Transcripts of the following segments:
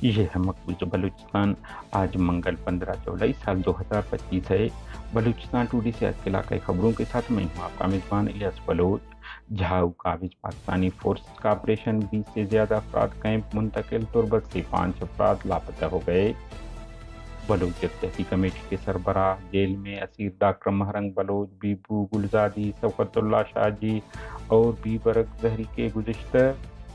یہ ہے مقبوضہ بلوچستان آج منگل 15 جولائی سال 2025 ہے۔ بلوچستان ٹوڈے سے آج کے علاقائی خبروں کے ساتھ میں ہوں آپ کا میزبان الیاس بلوچ۔ جھاؤ قابض پاکستانی فورسز کا آپریشن، 20 سے زیادہ افراد کیمپ منتقل، تربت سے 5 افراد لاپتہ ہو گئے۔ بلوچ جدوجہد کمیٹی کے سربراہ جیل میں اسیر ڈاکٹر مہرنگ بلوچ، بیبو گلزادی، شوکت اللہ شاہ جی اور بی برق زہری کے گزشتہ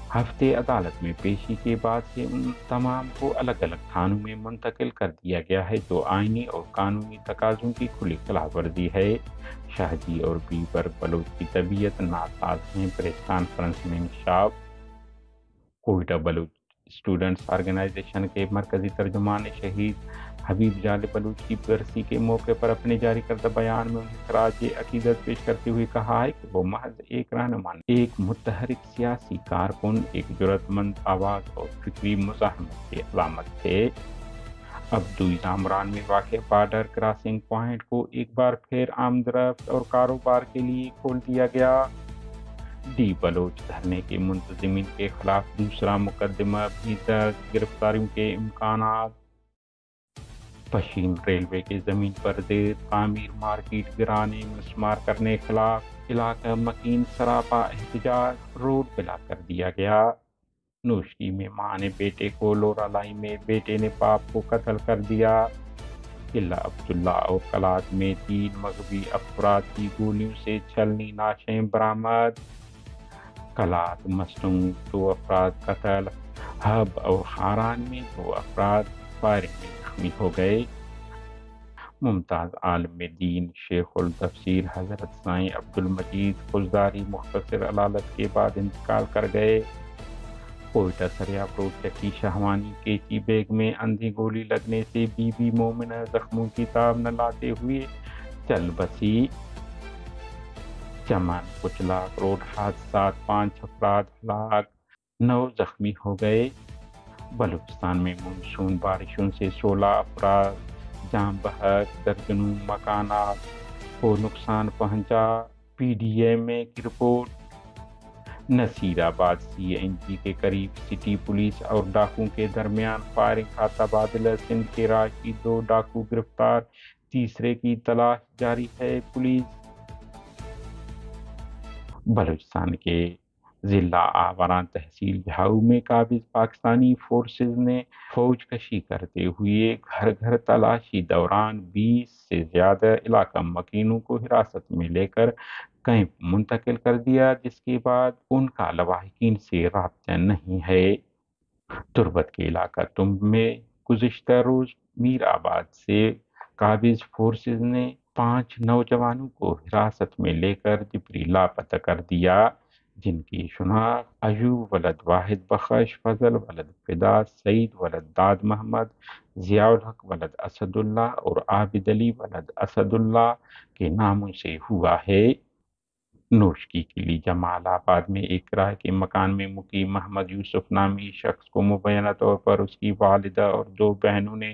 ہفتے عدالت میں پیشی کے بعد سے ان تمام کو الگ الگ تھانوں میں منتقل کر دیا گیا ہے، جو آئینی اور قانونی تقاضوں کی کھلی خلاف ورزی ہے۔ شاہ جی اور بی برق بلوچ کی طبیعت ناساز ہیں۔ پریس کانفرنس میں انکشاف۔ کوئٹہ بلوچ اسٹوڈنٹس آرگنائزیشن کے مرکزی ترجمان نے شہید حبیب جالب بلوچ کی برسی کے موقع پر اپنے جاری کردہ بیان میں انہیں خراج عقیدت پیش کرتے ہوئے کہا ہے کہ وہ محض ایک رہنما، ایک متحرک سیاسی کارکن، ایک جرأت مند آواز اور فکری مزاحمت کے علامت تھے۔ ابدو زامران میں واقع بارڈر کراسنگ پوائنٹ کو ایک بار پھر آمد-و-رفت اور کاروبار کے لیے کھول دیا گیا۔ ڈی بلوچ دھرنے کے منتظمین کے خلاف دوسرا مقدمہ بھی درج، گرفتاریوں کے امکانات۔ پشین ریلوے کے زمین پر زیر تعمیر مارکیٹ گرانے، مسمار کرنے خلاف علاقہ مکین سراپا احتجاج، روڈ بلاک کر دیا گیا۔ نوشکی میں ماں نے بیٹے کو، لورا لائی میں بیٹے نے باپ کو قتل کر دیا۔ قلعہ عبداللہ اور کلات میں 3 مغوی افراد کی گولیوں سے چھلنی لاشیں برآمد۔ کلات مصنوع 2 افراد قتل، حب اور حاران میں 2 افراد فائرنگ میں زخمی ہو گئے۔ ممتاز عالم دین شیخ التفسیر حضرت سائیں عبدالمجید خضداری مختصر علالت کے بعد انتقال کر گئے۔ کوئٹہ سریاب روڈ چکی شہوانی کیچی بیگ میں اندھی گولی لگنے سے بی بی مومنہ زخموں کی تاب نہ لاتے ہوئے چل بسی۔ چمن کچلاک روڈ حادثات، 5 افراد ہلاک، 9 زخمی ہو گئے۔ بلوچستان میں مونسون بارشوں سے 16 افراد جاں بحق، درجنوں مکانات کو نقصان پہنچا۔ پی ڈی اے میں کی رپورٹ۔ نصیر آباد سی این جی کے قریب سٹی پولیس اور ڈاکوؤں کے درمیان فائرنگ کا تبادلہ، سندھ کے راشی 2 ڈاکو گرفتار، تیسرے کی تلاش جاری ہے۔ پولیس بلوچستان کے ضلع آوران تحصیل جھاؤ میں قابض پاکستانی فورسز نے فوج کشی کرتے ہوئے گھر گھر تلاشی دوران 20 سے زیادہ علاقہ مکینوں کو حراست میں لے کر کیمپ منتقل کر دیا، جس کے بعد ان کا لواحقین سے رابطہ نہیں ہے۔ تربت کے علاقہ تمب میں گزشتہ روز میر آباد سے قابض فورسز نے 5 نوجوانوں کو حراست میں لے کر جبری لاپتہ کر دیا، جن کی شناخت ایوب ولد واحد بخش، فضل ولد فدا، سعید ولد داد محمد، ضیاء الحق ولد اسد اللہ اور عابد علی ولد اسد اللہ کے ناموں سے ہوا ہے۔ نوشکی قلی جمال آباد میں ایک کرائے کے مکان میں مقیم محمد یوسف نامی شخص کو مبینہ طور پر اس کی والدہ اور 2 بہنوں نے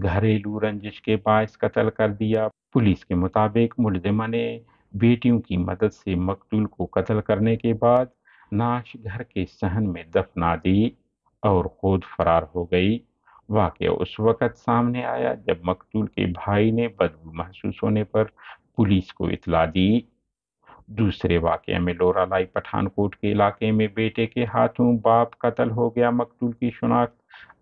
گھریلو رنجش کے باعث قتل کر دیا۔ پولیس کے مطابق ملزمہ نے بیٹیوں کی مدد سے مقتول کو قتل کرنے کے بعد نعش گھر کے صحن میں دفنا دی اور خود فرار ہو گئی۔ واقعہ اس وقت سامنے آیا جب مقتول کے بھائی نے بدبو محسوس ہونے پر پولیس کو اطلاع دی۔ دوسرے واقعے میں لورا لائی پٹھان کوٹ کے علاقے میں بیٹے کے ہاتھوں باپ قتل ہو گیا۔ مقتول کی شناخت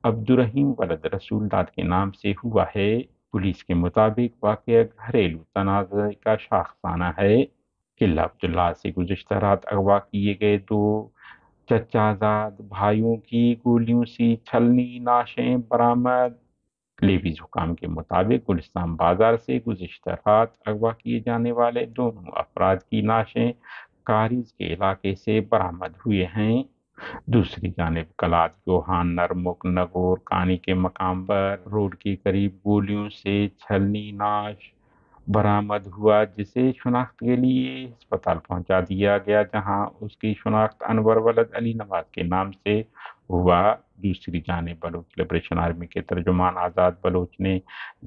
عبدالرحیم ولد رسول داد کے نام سے ہوا ہے۔ پولیس کے مطابق واقعہ گھریلو تنازع کا شاخسانہ ہے۔ قلعہ عبداللہ سے گزشتہ رات اغوا کیے گئے 2 چچا زاد بھائیوں کی گولیوں سے چھلنی لاشیں برآمد۔ لیویز حکام کے مطابق گلستان بازار سے گزشتہ رات اغوا کیے جانے والے دونوں افراد کی لاشیں کاریز کے علاقے سے برآمد ہوئے ہیں۔ دوسری جانب کلات گوہان نرمک نگور کانی کے مقام پر روڈ کے قریب گولیوں سے چھلنی لاش برآمد ہوا، جسے شناخت کے لیے ہسپتال پہنچا دیا گیا، جہاں اس کی شناخت انور ولد علی نواز کے نام سے ہوا۔ دوسری جانب بلوچ لبریشن آرمی کے ترجمان آزاد بلوچ نے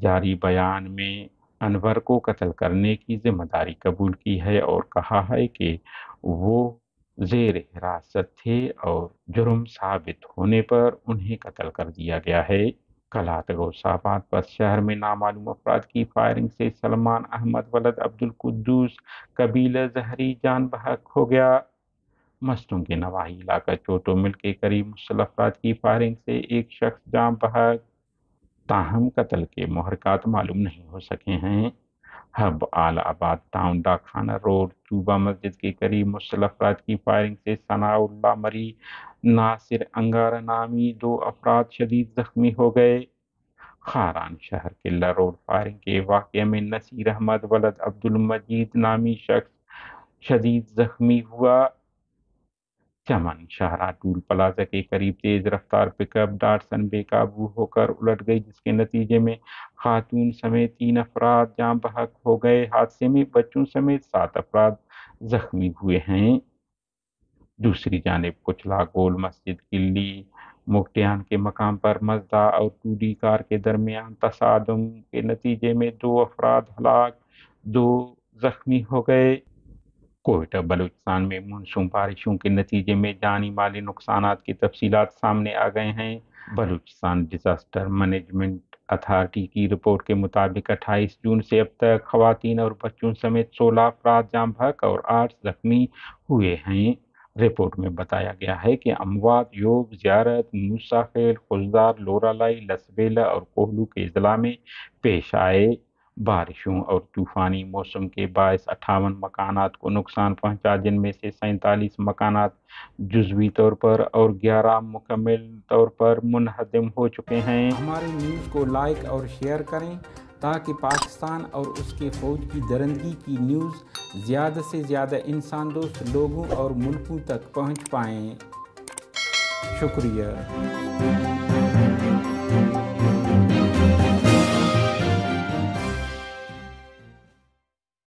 جاری بیان میں انور کو قتل کرنے کی ذمہ داری قبول کی ہے اور کہا ہے کہ وہ زیر حراست تھے اور جرم ثابت ہونے پر انہیں قتل کر دیا گیا ہے۔ کل آتگوش آباد بس شہر میں نامعلوم افراد کی فائرنگ سے سلمان احمد ولد عبدالقدوس قبیلہ زہری جان بحق ہو گیا۔ مصنوع کے نواحی علاقہ چوٹو مل کے قریب مسلح افراد کی فائرنگ سے ایک شخص جان بحق، تاہم قتل کے محرکات معلوم نہیں ہو سکے ہیں۔ ہب آل آباد ٹاؤن ڈاکخانہ روڈ چوبہ مسجد کے قریب مسلح افراد کی فائرنگ سے ثناء اللہ مری ناصر انگارہ نامی 2 افراد شدید زخمی ہو گئے۔ خاران شہر قلعہ روڈ فائرنگ کے واقعے میں نصیر احمد ولد عبدالمجید نامی شخص شدید زخمی ہوا۔ چمن شاہراہ ٹول پلازہ کے قریب تیز رفتار پک اپ ڈاٹسن بے قابو ہو کر الٹ گئی، جس کے نتیجے میں خاتون سمیت 3 افراد جاں بحق ہو گئے۔ حادثے میں بچوں سمیت 7 افراد زخمی ہوئے ہیں۔ دوسری جانب کچلا گول مسجد قلی مکٹیان کے مقام پر مزدا اور 2D کار کے درمیان تصادم کے نتیجے میں 2 افراد ہلاک، 2 زخمی ہو گئے۔ کوئٹہ بلوچستان میں مونسون بارشوں کے نتیجے میں جانی مالی نقصانات کی تفصیلات سامنے آ گئے ہیں۔ بلوچستان ڈیزاسٹر مینجمنٹ اتھارٹی کی رپورٹ کے مطابق 28 جون سے اب تک خواتین اور بچوں سمیت 16 افراد جاں بحق اور 8 زخمی ہوئے ہیں۔ رپورٹ میں بتایا گیا ہے کہ اموات یوب، زیارت، موسیٰ خیل، خضدار، لورالائی، لسبیلا اور کوہلو کے اضلاع میں پیش آئے۔ بارشوں اور طوفانی موسم کے باعث 58 مکانات کو نقصان پہنچا، جن میں سے 47 مکانات جزوی طور پر اور 11 مکمل طور پر منہدم ہو چکے ہیں۔ ہماری نیوز کو لائک اور شیئر کریں تاکہ پاکستان اور اس کے فوج کی درندگی کی نیوز زیادہ سے زیادہ انسان دوست لوگوں اور ملکوں تک پہنچ پائیں۔ شکریہ۔